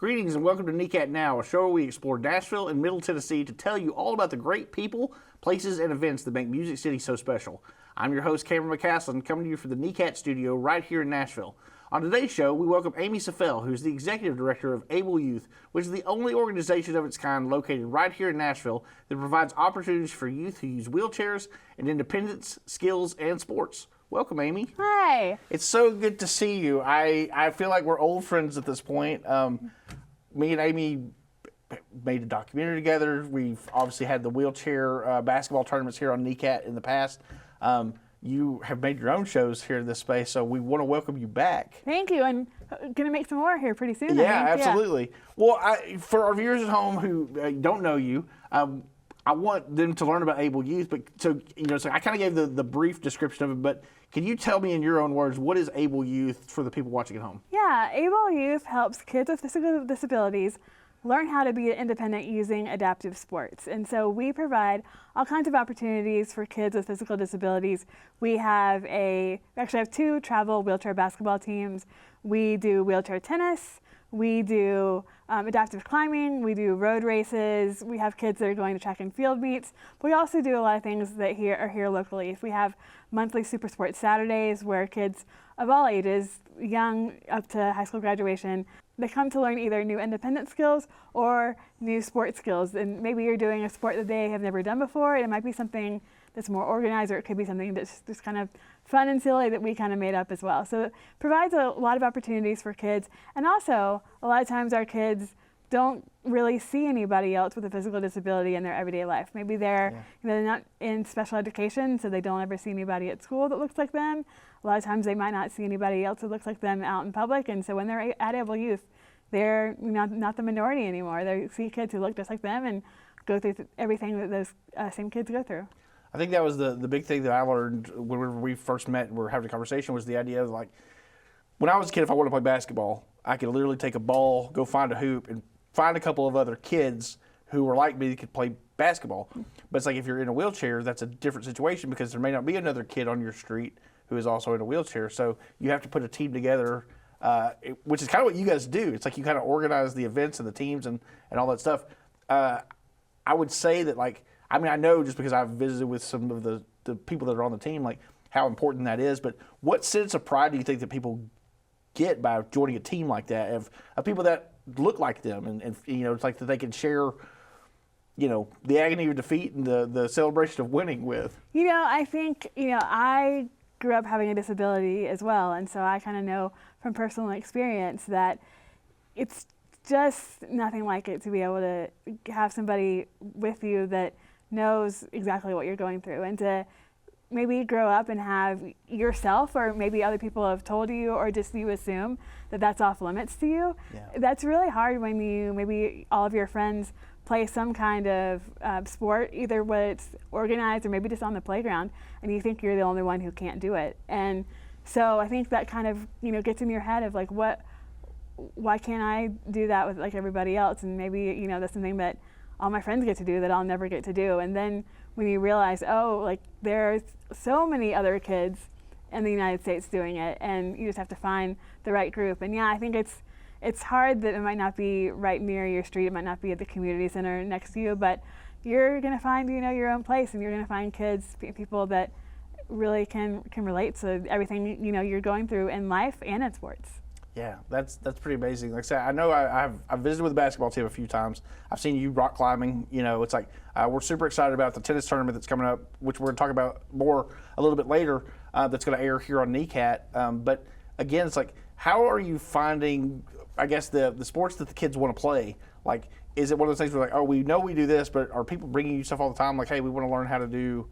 Greetings and welcome to NECAT Now, a show where we explore Nashville and Middle Tennessee to tell you all about the great people, places, and events that make Music City so special. I'm your host, Cameron McCasland, coming to you from the NECAT studio right here in Nashville. On today's show, we welcome Amy Saffell, who's the executive director of Able Youth, which is the only organization of its kind located right here in Nashville that provides opportunities for youth who use wheelchairs and independence, skills, and sports. Welcome, Amy. Hi. It's so good to see you. I feel like we're old friends at this point. Me and Amy made a documentary together. We've obviously had the wheelchair basketball tournaments here on NECAT in the past. You have made your own shows here in this space, so we want to welcome you back. Thank you, and going to make some more here pretty soon. Yeah, absolutely. Yeah. Well, for our viewers at home who don't know you, I want them to learn about Able Youth. But so I kind of gave the brief description of it, but can you tell me in your own words, what is Able Youth for the people watching at home? Yeah, Able Youth helps kids with physical disabilities learn how to be independent using adaptive sports. And so we provide all kinds of opportunities for kids with physical disabilities. We actually have 2 travel wheelchair basketball teams. We do wheelchair tennis. We do adaptive climbing. We do road races. We have kids that are going to track and field meets. But we also do a lot of things that are here locally. We have monthly Super Sports Saturdays where kids of all ages, young up to high school graduation, they come to learn either new independent skills or new sport skills. And maybe you're doing a sport that they have never done before. It might be something that's more organized, or it could be something that's just kind of fun and silly that we kind of made up as well. So it provides a lot of opportunities for kids. And also, a lot of times our kids don't really see anybody else with a physical disability in their everyday life. Maybe they're not in special education, so they don't ever see anybody at school that looks like them. A lot of times they might not see anybody else that looks like them out in public, and so when they're at Able Youth, they're not the minority anymore. They see kids who look just like them and go through everything that those same kids go through. I think that was the big thing that I learned when we first met and we were having a conversation, was the idea of, like, when I was a kid, if I wanted to play basketball, I could literally take a ball, go find a hoop, and find a couple of other kids who were like me that could play basketball. But it's like if you're in a wheelchair, that's a different situation because there may not be another kid on your street who is also in a wheelchair. So you have to put a team together, which is kind of what you guys do. It's like you kind of organize the events and the teams and all that stuff. I would say that, like, I mean, I know just because I've visited with some of the people that are on the team, like, how important that is. But what sense of pride do you think that people get by joining a team like that, of people that look like them, and it's like that they can share, the agony of defeat and the celebration of winning with? I think, I grew up having a disability as well, and so I kind of know from personal experience that it's just nothing like it to be able to have somebody with you that knows exactly what you're going through, and to maybe grow up and have yourself, or maybe other people have told you, or just you assume that that's off limits to you. Yeah. That's really hard when maybe all of your friends play some kind of sport, either when it's organized or maybe just on the playground, and you think you're the only one who can't do it. And so I think that kind of gets in your head of, like, why can't I do that with, like, everybody else? And maybe that's something that all my friends get to do that I'll never get to do. And then when you realize, like, there's so many other kids in the United States doing it, and you just have to find the right group. And yeah, I think it's hard that it might not be right near your street, it might not be at the community center next to you, but you're gonna find your own place, and you're gonna find kids, people that really can relate to everything you're going through in life and in sports. Yeah, that's pretty amazing. Like I said, I know I've visited with the basketball team a few times. I've seen you rock climbing. It's like we're super excited about the tennis tournament that's coming up, which we're going to talk about more a little bit later. That's going to air here on NECAT. But again, it's like, how are you finding, I guess, the sports that the kids want to play? Like, is it one of those things where, like, oh, we know we do this, but are people bringing you stuff all the time? Like, hey, we want to learn how to do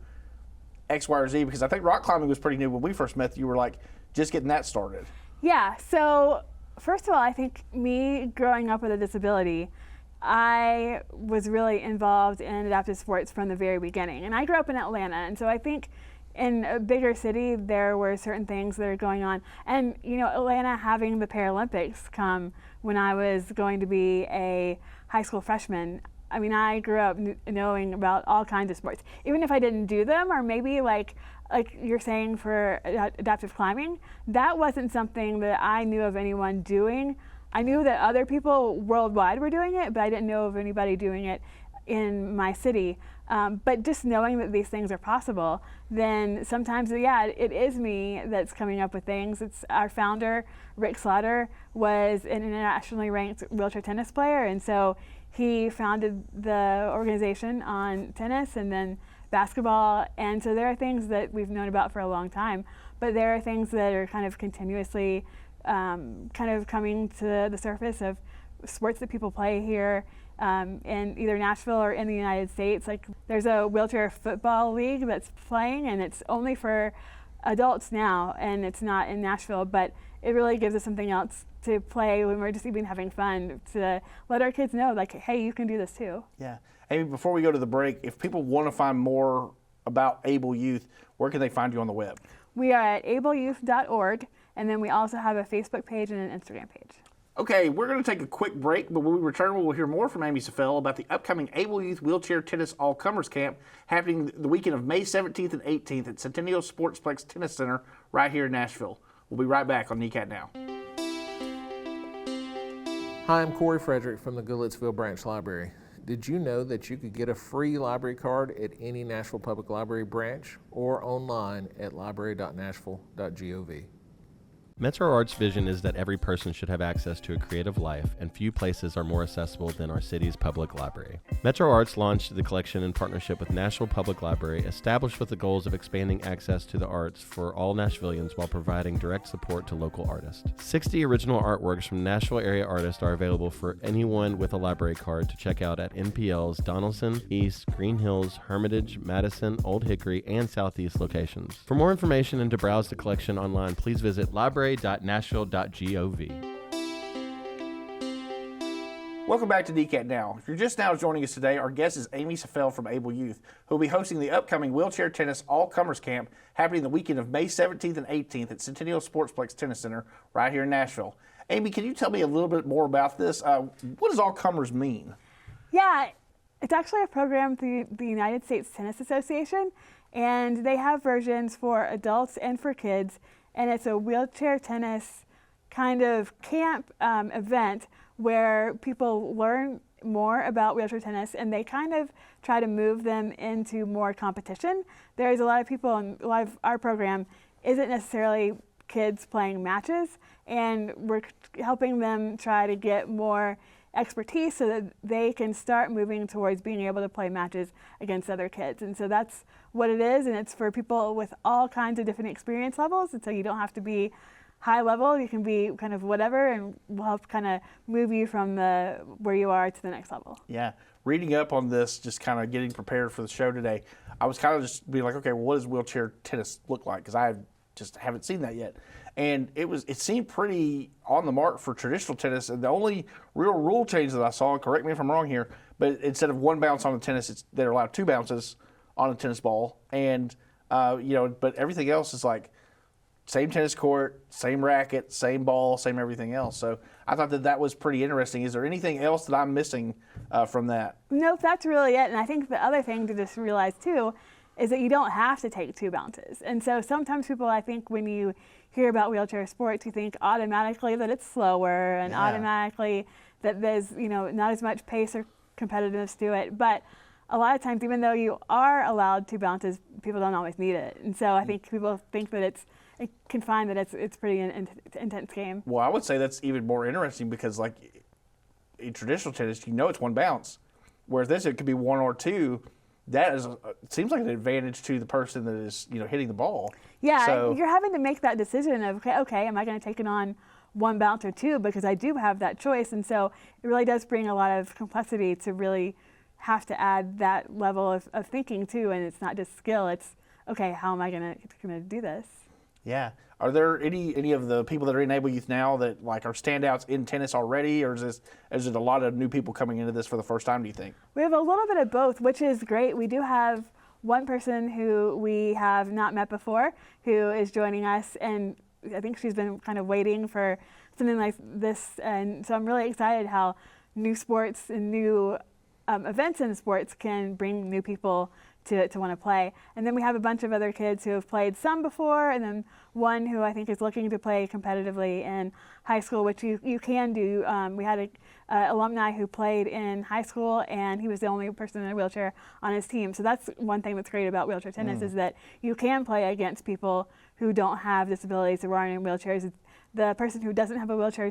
X, Y, or Z? Because I think rock climbing was pretty new when we first met. You were like just getting that started. Yeah, so first of all, I think me growing up with a disability, I was really involved in adaptive sports from the very beginning. And I grew up in Atlanta, and so I think in a bigger city, there were certain things that are going on. And Atlanta having the Paralympics come when I was going to be a high school freshman, I mean, I grew up knowing about all kinds of sports. Even if I didn't do them, or maybe like you're saying for adaptive climbing, that wasn't something that I knew of anyone doing I knew that other people worldwide were doing it, but I didn't know of anybody doing it in my city. But just knowing that these things are possible, then sometimes, yeah, it is me that's coming up with things. It's our founder, Rick Slaughter, was an internationally ranked wheelchair tennis player, and so he founded the organization on tennis and then basketball. And so there are things that we've known about for a long time, but there are things that are kind of continuously kind of coming to the surface of sports that people play here in either Nashville or in the United States. Like there's a wheelchair football league that's playing, and it's only for adults now, and it's not in Nashville, but it really gives us something else to play when we're just even having fun, to let our kids know, like, hey, you can do this too. Yeah. Amy, before we go to the break, if people want to find more about Able Youth, where can they find you on the web? We are at ableyouth.org, and then we also have a Facebook page and an Instagram page. Okay, we're going to take a quick break, but when we return, we'll hear more from Amy Saffell about the upcoming Able Youth Wheelchair Tennis All-Comers Camp happening the weekend of May 17th and 18th at Centennial Sportsplex Tennis Center right here in Nashville. We'll be right back on NECAT Now. Hi, I'm Corey Frederick from the Goodlettsville Branch Library. Did you know that you could get a free library card at any Nashville Public Library branch or online at library.nashville.gov? Metro Art's vision is that every person should have access to a creative life, and few places are more accessible than our city's public library. Metro Arts launched the collection in partnership with Nashville Public Library, established with the goals of expanding access to the arts for all Nashvillians while providing direct support to local artists. 60 original artworks from Nashville area artists are available for anyone with a library card to check out at NPL's Donaldson, East, Green Hills, Hermitage, Madison, Old Hickory, and Southeast locations. For more information and to browse the collection online, please visit library.nashville.gov. Welcome back to NECAT Now. If you're just now joining us today, our guest is Amy Saffell from Able Youth, who will be hosting the upcoming Wheelchair Tennis All-Comers Camp happening the weekend of May 17th and 18th at Centennial Sportsplex Tennis Center right here in Nashville. Amy, can you tell me a little bit more about this? What does All-Comers mean? Yeah, it's actually a program through the United States Tennis Association, and they have versions for adults and for kids, and it's a wheelchair tennis kind of camp event where people learn more about wheelchair tennis, and they kind of try to move them into more competition. There's a lot of people, and a lot of our program isn't necessarily kids playing matches, and we're helping them try to get more expertise so that they can start moving towards being able to play matches against other kids. And so that's what it is, and it's for people with all kinds of different experience levels, and so you don't have to be high level, you can be kind of whatever, and we'll help kind of move you from the where you are to the next level. Yeah, reading up on this, just kind of getting prepared for the show today, I was kind of just being like, okay, well, what does wheelchair tennis look like? Because I just haven't seen that yet. And it seemed pretty on the mark for traditional tennis, and the only real rule change that I saw, correct me if I'm wrong here, but instead of one bounce on the tennis, they're allowed two bounces on a tennis ball, and but everything else is like same tennis court, same racket, same ball, same everything else. So I thought that was pretty interesting. Is there anything else that I'm missing from that? Nope, that's really it. And I think the other thing to just realize too is that you don't have to take two bounces. And so sometimes people, I think when you hear about wheelchair sports, you think automatically that it's slower and automatically that there's not as much pace or competitiveness to it. But a lot of times, even though you are allowed two bounces, people don't always need it. And so I think people think that it can find that it's pretty intense game. Well, I would say that's even more interesting because, like, in traditional tennis, it's one bounce, whereas this, it could be one or two. That is, it seems like an advantage to the person that is, hitting the ball. Yeah, so you're having to make that decision of, okay, am I going to take it on one bounce or two? Because I do have that choice. And so it really does bring a lot of complexity to really have to add that level of thinking too. And it's not just skill, it's, okay, how am I going to do this? Yeah. Are there any of the people that are in Able Youth now that are standouts in tennis already, or is it a lot of new people coming into this for the first time, do you think? We have a little bit of both, which is great. We do have one person who we have not met before who is joining us, and I think she's been kind of waiting for something like this, and so I'm really excited how new sports and new events in sports can bring new people to want to play. And then we have a bunch of other kids who have played some before, and then one who I think is looking to play competitively in high school, which you can do. We had a alumni who played in high school, and he was the only person in a wheelchair on his team. So that's one thing that's great about wheelchair tennis is that you can play against people who don't have disabilities or aren't in wheelchairs. The person who doesn't have a wheelchair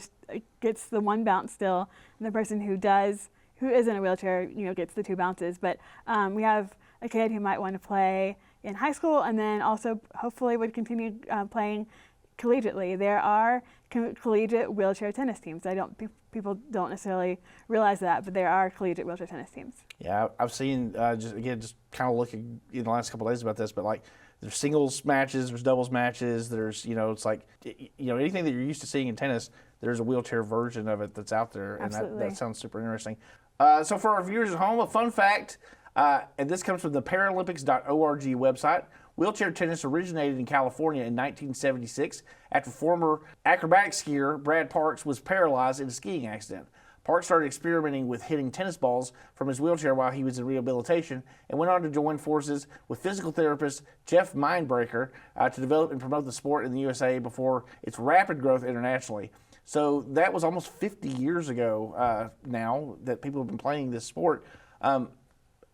gets the one bounce still, and the person who is in a wheelchair, gets the 2 bounces. But we have a kid who might want to play in high school, and then also hopefully would continue playing collegiately. There are collegiate wheelchair tennis teams. People don't necessarily realize that, but there are collegiate wheelchair tennis teams. Yeah, I've seen just kind of looking in the last couple of days about this, but like there's singles matches, there's doubles matches, there's it's like anything that you're used to seeing in tennis, there's a wheelchair version of it that's out there, and that sounds super interesting. So for our viewers at home, a fun fact, and this comes from the Paralympics.org website. Wheelchair tennis originated in California in 1976 after former acrobatic skier Brad Parks was paralyzed in a skiing accident. Parks started experimenting with hitting tennis balls from his wheelchair while he was in rehabilitation and went on to join forces with physical therapist Jeff Mindbreaker to develop and promote the sport in the USA before its rapid growth internationally. So that was almost 50 years ago now that people have been playing this sport.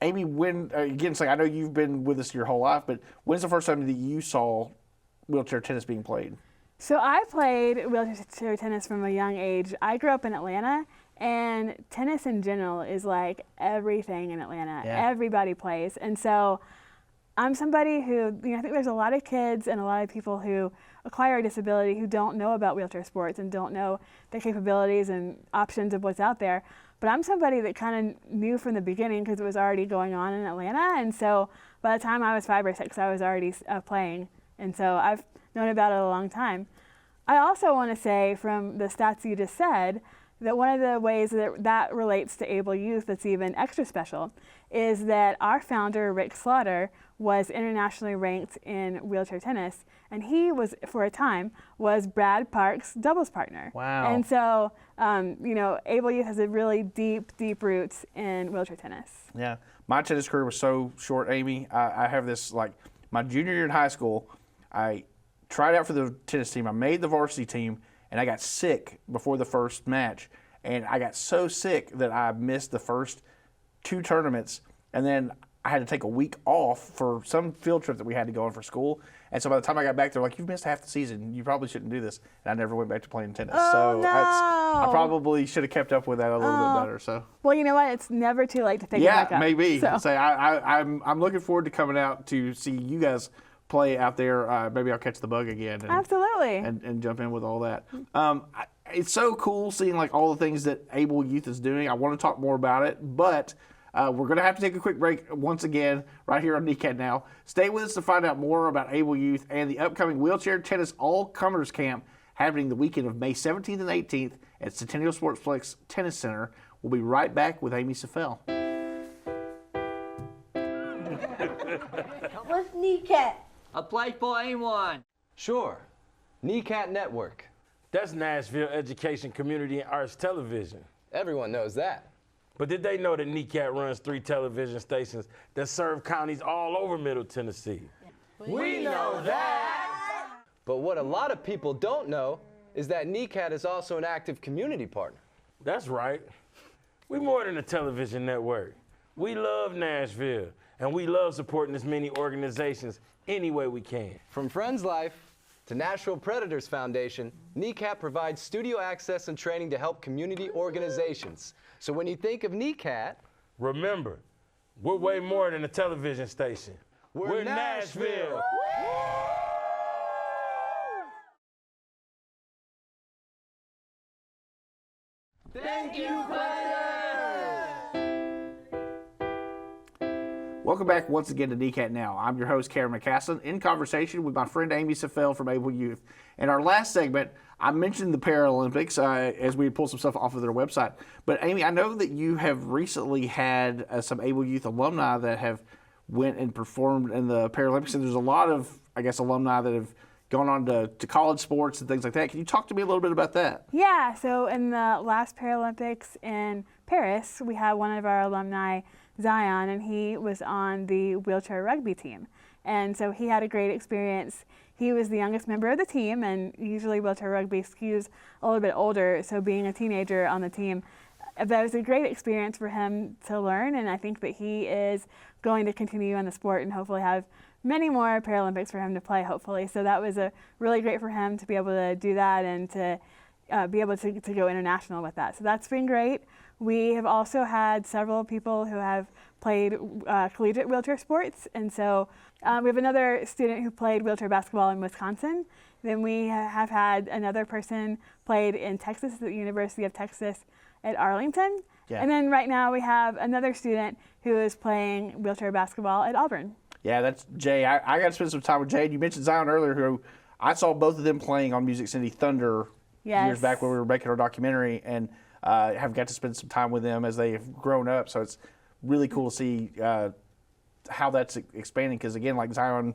Amy, it's like I know you've been with us your whole life, but when's the first time that you saw wheelchair tennis being played? So I played wheelchair tennis from a young age. I grew up in Atlanta, and tennis in general is like everything in Atlanta. Yeah. Everybody plays. And so I'm somebody who, I think there's a lot of kids and a lot of people who acquire a disability who don't know about wheelchair sports and don't know their capabilities and options of what's out there. But I'm somebody that kind of knew from the beginning because it was already going on in Atlanta. And so by the time I was 5 or 6, I was already playing. And so I've known about it a long time. I also want to say from the stats you just said that one of the ways that relates to able youth that's even extra special is that our founder, Rick Slaughter, was internationally ranked in wheelchair tennis, and he was, for a time, was Brad Parks' doubles partner. Wow. And so, able youth has a really deep roots in wheelchair tennis. Yeah. My tennis career was so short, Amy. I have this, like, my junior year in high school, I tried out for the tennis team. I made the varsity team, and I got sick before the first match. And I got so sick that I missed the first 2 tournaments, and then I had to take a week off for some field trip that we had to go on for school. And so by the time I got back, they're like, "You've missed half the season. You probably shouldn't do this." And I never went back to playing tennis. Oh, no. I probably should have kept up with that a little bit better. So. Well, you know what? It's never too late to pick it back up. Yeah, maybe. So. I'm looking forward to coming out to see you guys play out there. Maybe I'll catch the bug again. Absolutely. And jump in with all that. It's so cool seeing like all the things that Able Youth is doing. I want to talk more about it, but we're going to have to take a quick break once again right here on NECAT Now. Stay with us to find out more about Able Youth and the upcoming Wheelchair Tennis All-Comers Camp happening the weekend of May 17th and 18th at Centennial Sportsplex Tennis Center. We'll be right back with Amy Saffell. What's NECAT? A place for anyone. Sure. NECAT Network. That's Nashville Education, Community, and Arts Television. Everyone knows that. But did they know that NECAT runs 3 television stations that serve counties all over Middle Tennessee? We know that! But what a lot of people don't know is that NECAT is also an active community partner. That's right. We're more than a television network. We love Nashville, and we love supporting as many organizations any way we can. From Friends Life to Nashville Predators Foundation, NECAT provides studio access and training to help community organizations. So when you think of NECAT, remember, we're way more than a television station. We're Nashville. Thank you, Predators! Welcome back once again to NECAT Now. I'm your host, Karen McCasland, in conversation with my friend Amy Saffell from Able Youth. In our last segment, I mentioned the Paralympics as we pulled some stuff off of their website. But Amy, I know that you have recently had some Able Youth alumni that have went and performed in the Paralympics, and there's a lot of, I guess, alumni that have gone on to college sports and things like that. Can you talk to me a little bit about that? Yeah, so in the last Paralympics in Paris, we had one of our alumni Zion, and he was on the wheelchair rugby team. And so he had a great experience. He was the youngest member of the team, and usually wheelchair rugby skews a little bit older, so being a teenager on the team, that was a great experience for him to learn, and I think that he is going to continue on the sport and hopefully have many more Paralympics for him to play, hopefully. So that was really great for him to be able to do that and to be able to go international with that. So that's been great. We have also had several people who have played collegiate wheelchair sports, and so we have another student who played wheelchair basketball in Wisconsin. Then we have had another person played in Texas at the University of Texas at Arlington. Yeah. And then right now we have another student who is playing wheelchair basketball at Auburn. Yeah, that's Jay. I got to spend some time with Jay. You mentioned Zion earlier, who I saw both of them playing on Music City Thunder years back when we were making our documentary, and have got to spend some time with them as they have grown up. So it's really cool to see how that's expanding. Because again, like Zion,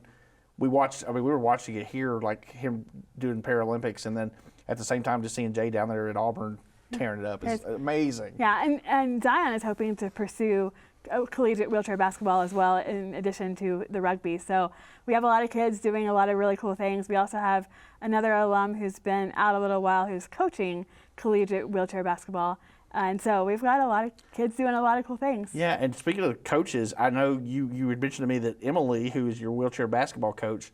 we were watching it here, like him doing Paralympics, and then at the same time just seeing Jay down there at Auburn tearing it up. It's amazing. Yeah, and Zion is hoping to pursue collegiate wheelchair basketball as well, in addition to the rugby. So we have a lot of kids doing a lot of really cool things. We also have another alum who's been out a little while who's coaching collegiate wheelchair basketball. And so we've got a lot of kids doing a lot of cool things. Yeah, and speaking of the coaches, I know you had mentioned to me that Emily, who is your wheelchair basketball coach,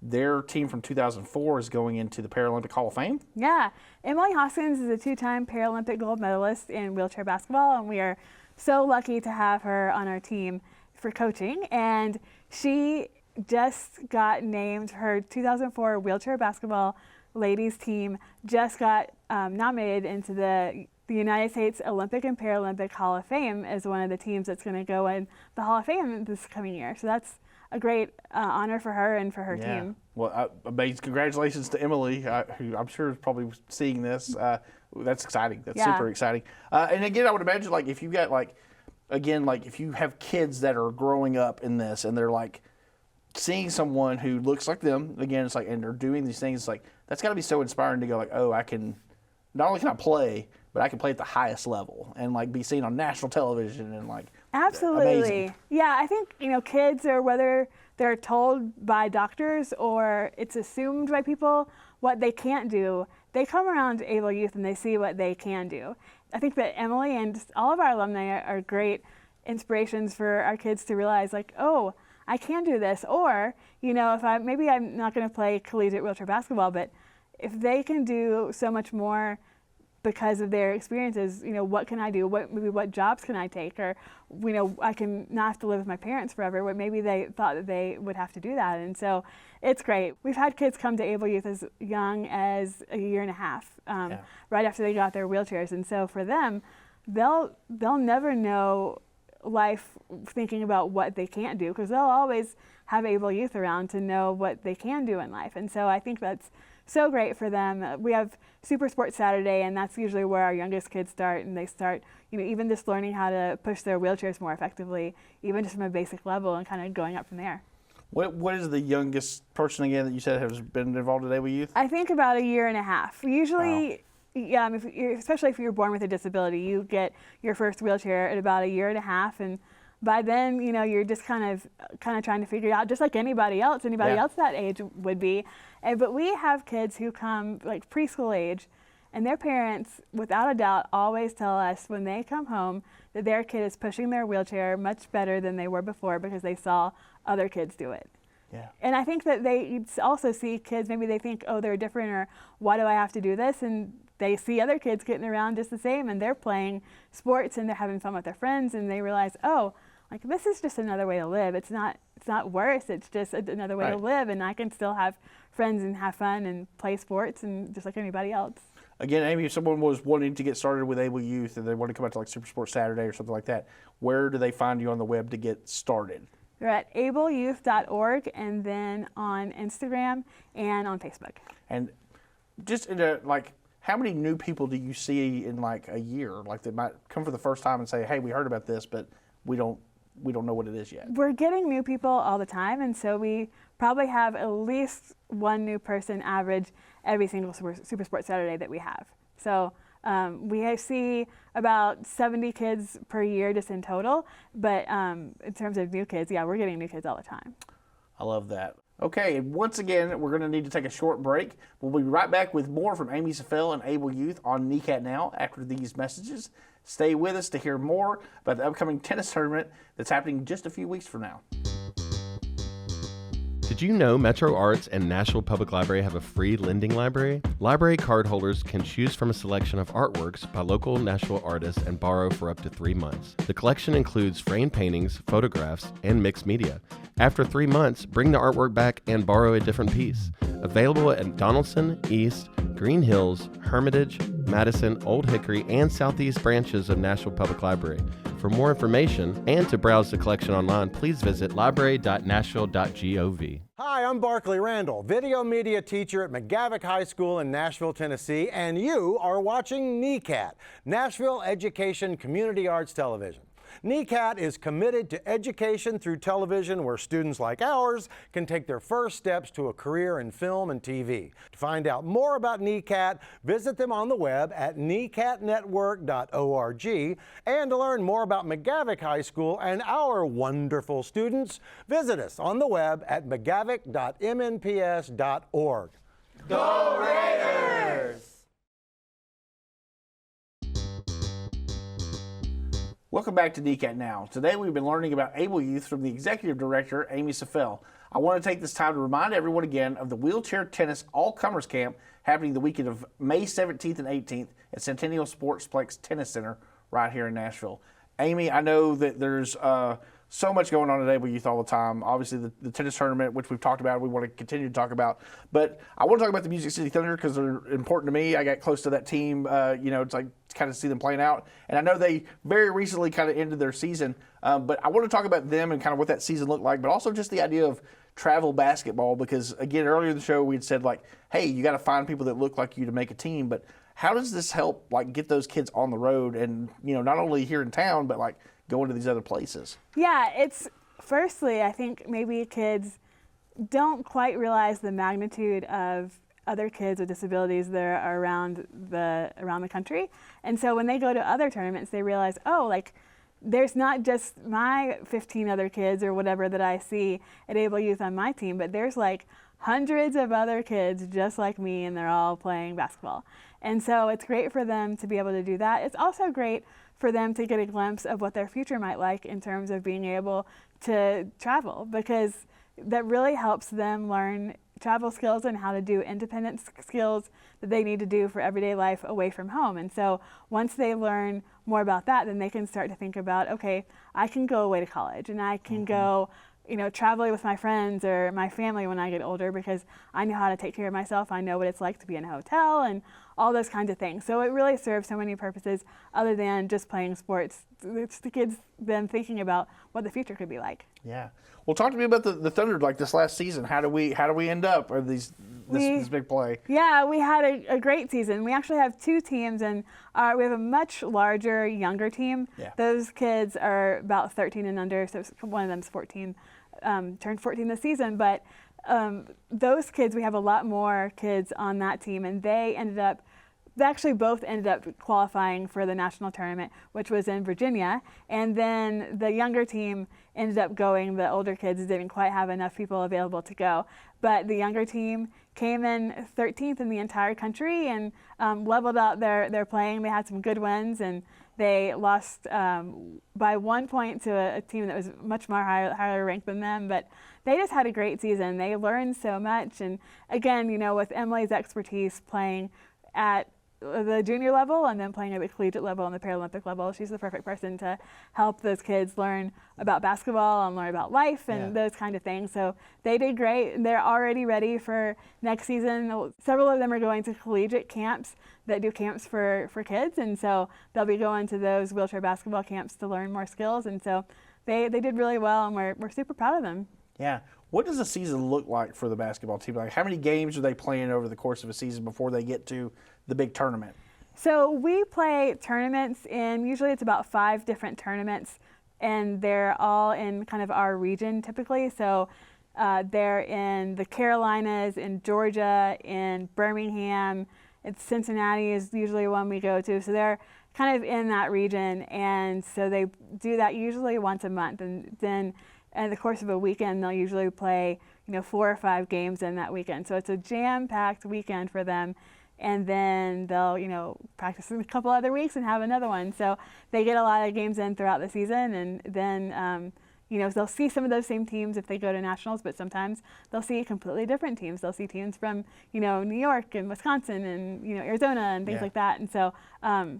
their team from 2004 is going into the Paralympic Hall of Fame. Yeah, Emily Hoskins is a two-time Paralympic gold medalist in wheelchair basketball, and we are so lucky to have her on our team for coaching. And she just got named, her 2004 wheelchair basketball ladies team just got nominated into the United States Olympic and Paralympic Hall of Fame as one of the teams that's going to go in the Hall of Fame this coming year. So that's a great honor for her and for her team. Well, amazing. Congratulations to Emily, who I'm sure is probably seeing this. That's exciting. That's super exciting. And again, I would imagine, like, if you got, like, again, like, if you have kids that are growing up in this and they're, like, seeing someone who looks like them, again, it's like, and they're doing these things, it's like, that's got to be so inspiring to go, like, oh, I can, not only can I play, but I can play at the highest level and, like, be seen on national television and, like, absolutely. Amazing. Yeah, I think, kids, or whether they're told by doctors or it's assumed by people what they can't do, they come around to Able Youth and they see what they can do. I think that Emily and just all of our alumni are great inspirations for our kids to realize, like, oh, I can do this. Or, if maybe I'm not going to play collegiate wheelchair basketball, but if they can do so much more because of their experiences, what can I do? What jobs can I take? Or, I can not have to live with my parents forever. But maybe they thought that they would have to do that. And so it's great. We've had kids come to Able Youth as young as a year and a half, right after they got their wheelchairs. And so for them, they'll never know life thinking about what they can't do, because they'll always have Able Youth around to know what they can do in life. And so I think that's so great for them. We have Super Sports Saturday, and that's usually where our youngest kids start, and they start, even just learning how to push their wheelchairs more effectively, even just from a basic level, and kind of going up from there. What is the youngest person, again, that you said has been involved today with youth? I think about a year and a half. Usually, especially if you're born with a disability, you get your first wheelchair at about a year and a half, and by then, you're just kind of trying to figure it out, just like anybody else that age would be. But we have kids who come like preschool age, and their parents, without a doubt, always tell us when they come home that their kid is pushing their wheelchair much better than they were before because they saw other kids do it. Yeah. And I think that they also see kids, maybe they think, oh, they're different, or why do I have to do this? And they see other kids getting around just the same, and they're playing sports and they're having fun with their friends, and they realize, oh, like, this is just another way to live. It's not worse. It's just another way to live, and I can still have friends and have fun and play sports and just like anybody else. Again, Amy, if someone was wanting to get started with Able Youth and they want to come out to like Super Sports Saturday or something like that, where do they find you on the web to get started? They're at ableyouth.org, and then on Instagram and on Facebook. And just how many new people do you see in like a year? Like, that might come for the first time and say, hey, we heard about this, but we don't know what it is yet. We're getting new people all the time, and so we probably have at least one new person average every single Super Sports Saturday that we have. So We see about 70 kids per year just in total, but in terms of new kids, yeah, we're getting new kids all the time. I love that. Okay, and once again, we're going to need to take a short break. We'll be right back with more from Amy Saffell and Able Youth on NECAT Now after these messages. Stay with us to hear more about the upcoming tennis tournament that's happening just a few weeks from now. Did you know Metro Arts and Nashville Public Library have a free lending library? Library card holders can choose from a selection of artworks by local Nashville artists and borrow for up to 3 months. The collection includes framed paintings, photographs, and mixed media. After 3 months, bring the artwork back and borrow a different piece. Available at Donaldson, East, Green Hills, Hermitage, Madison, Old Hickory, and Southeast branches of Nashville Public Library. For more information and to browse the collection online, please visit library.nashville.gov. Hi, I'm Barkley Randall, video media teacher at McGavock High School in Nashville, Tennessee, and you are watching NECAT, Nashville Education Community Arts Television. NECAT is committed to education through television where students like ours can take their first steps to a career in film and TV. To find out more about NECAT, visit them on the web at necatnetwork.org. And to learn more about McGavock High School and our wonderful students, visit us on the web at mcgavock.mnps.org. Go Raiders! Welcome back to NECAT Now. Today we've been learning about Able Youth from the Executive Director, Amy Saffell. I want to take this time to remind everyone again of the Wheelchair Tennis All-Comers Camp happening the weekend of May 17th and 18th at Centennial Sportsplex Tennis Center right here in Nashville. Amy, I know that there's so much going on at Able Youth all the time. Obviously, the tennis tournament, which we've talked about, we want to continue to talk about. But I want to talk about the Music City Thunder because they're important to me. I got close to that team, it's like to kind of see them playing out. And I know they very recently kind of ended their season. But I want to talk about them and kind of what that season looked like, but also just the idea of travel basketball because, again, earlier in the show we had said, like, hey, you got to find people that look like you to make a team. But how does this help, like, get those kids on the road and, not only here in town, but, like, go into these other places? Yeah, firstly, I think maybe kids don't quite realize the magnitude of other kids with disabilities that are around the country. And so when they go to other tournaments, they realize, oh, like, there's not just my 15 other kids or whatever that I see at Able Youth on my team, but there's like hundreds of other kids just like me, and they're all playing basketball. And so it's great for them to be able to do that. It's also great for them to get a glimpse of what their future might like in terms of being able to travel, because that really helps them learn travel skills and how to do independent skills that they need to do for everyday life away from home. And so once they learn more about that, then they can start to think about, okay, I can go away to college and I can go traveling with my friends or my family when I get older because I know how to take care of myself. I know what it's like to be in a hotel and all those kinds of things. So it really serves so many purposes other than just playing sports. It's the kids then thinking about what the future could be like. Yeah. Well, talk to me about the Thunder, like this last season. How do we end up with this big play? Yeah, we had a great season. We actually have two teams, and we have a much larger, younger team. Yeah. Those kids are about 13 and under, so one of them's 14, turned 14 this season. But those kids, we have a lot more kids on that team, and they actually both ended up qualifying for the national tournament, which was in Virginia. And then the younger team ended up going. The older kids didn't quite have enough people available to go. But the younger team came in 13th in the entire country and leveled out their playing. They had some good wins, and they lost by 1 point to a team that was much more higher ranked than them. But they just had a great season. They learned so much. And again, with Emily's expertise playing at the junior level and then playing at the collegiate level and the Paralympic level, she's the perfect person to help those kids learn about basketball and learn about life and those kind of things. So they did great. They're already ready for next season. Several of them are going to collegiate camps that do camps for kids, and so they'll be going to those wheelchair basketball camps to learn more skills. And so they did really well, and we're super proud of them. Yeah. What does a season look like for the basketball team? Like, how many games are they playing over the course of a season before they get to the big tournament? So we play tournaments usually it's about 5 different tournaments, and they're all in kind of our region typically. So they're in the Carolinas, in Georgia, in Birmingham, It's Cincinnati is usually one we go to. So they're kind of in that region, and so they do that usually once a month. And then in the course of a weekend, they'll usually play 4 or 5 games in that weekend. So it's a jam-packed weekend for them. And then they'll, practice in a couple other weeks and have another one. So they get a lot of games in throughout the season, and then, they'll see some of those same teams if they go to nationals, but sometimes they'll see completely different teams. They'll see teams from, New York and Wisconsin and, Arizona and things like that. And so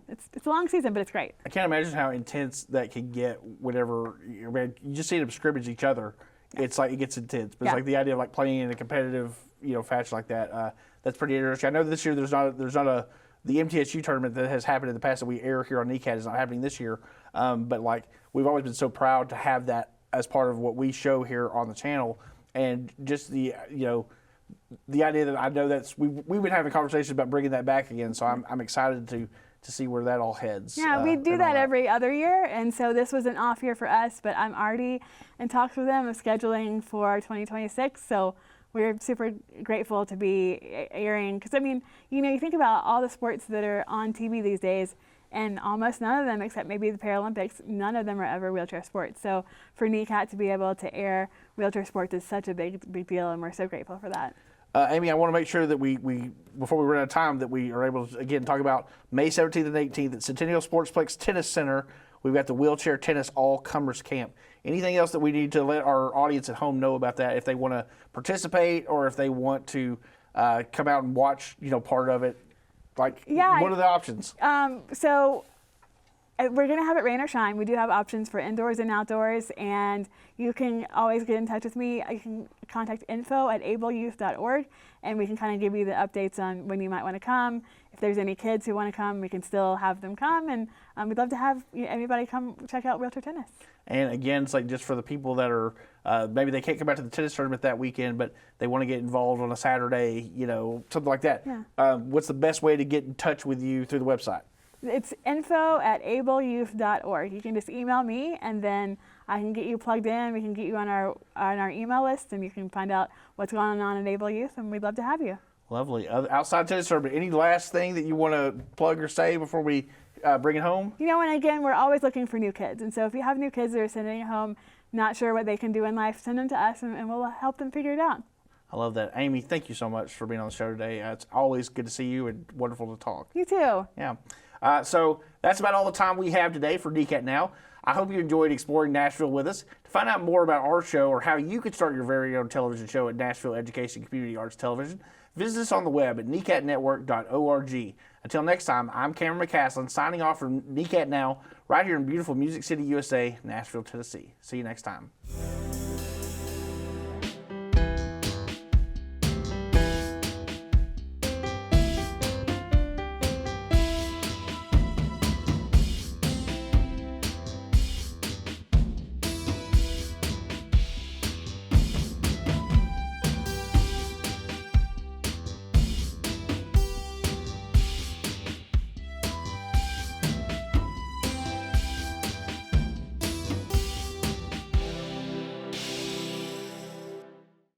it's a long season, but it's great. I can't imagine how intense that could get whenever you just see them scrimmage each other. It's like it gets intense, but it's like the idea of like playing in a competitive, fashion like that. That's pretty interesting. I know this year there's not the MTSU tournament that has happened in the past that we air here on NECAT is not happening this year. But like we've always been so proud to have that as part of what we show here on the channel, and just the the idea that I know we've been having conversations about bringing that back again. So I'm excited to see where that all heads. Yeah, we do that every other year, and so this was an off year for us, but I'm already in talks with them of scheduling for 2026. So we're super grateful to be airing, because I mean, you think about all the sports that are on TV these days, and almost none of them, except maybe the Paralympics, none of them are ever wheelchair sports. So for NECAT to be able to air wheelchair sports is such a big deal, and we're so grateful for that. Amy, I want to make sure that we before we run out of time, that we are able to again talk about May 17th and 18th at Centennial Sportsplex Tennis Center. We've got the wheelchair tennis all-comers camp. Anything else that we need to let our audience at home know about that if they want to participate or if they want to come out and watch, part of it? Like, what are the options? So we're going to have it rain or shine. We do have options for indoors and outdoors, and you can always get in touch with me. You can contact info@ableyouth.org, and we can kind of give you the updates on when you might want to come. If there's any kids who want to come, we can still have them come, and we'd love to have anybody come check out wheelchair tennis. And again, it's like just for the people that are maybe they can't come out to the tennis tournament that weekend, but they want to get involved on a Saturday, something like that. Yeah. What's the best way to get in touch with you through the website? It's info@ableyouth.org. You can just email me, and then I can get you plugged in. We can get you on our email list, and you can find out what's going on at Able Youth, and we'd love to have you. Lovely. Outside tennis tournament, any last thing that you want to plug or say before we bring it home? And again, we're always looking for new kids, and so if you have new kids that are sitting at home, not sure what they can do in life, send them to us, and we'll help them figure it out. I love that. Amy, thank you so much for being on the show today. It's always good to see you and wonderful to talk. You too. Yeah. So that's about all the time we have today for NECAT Now. I hope you enjoyed exploring Nashville with us. To find out more about our show or how you could start your very own television show at Nashville Education Community Arts Television, visit us on the web at necatnetwork.org. Until next time, I'm Cameron McCasland signing off from NECAT Now, right here in beautiful Music City, USA, Nashville, Tennessee. See you next time.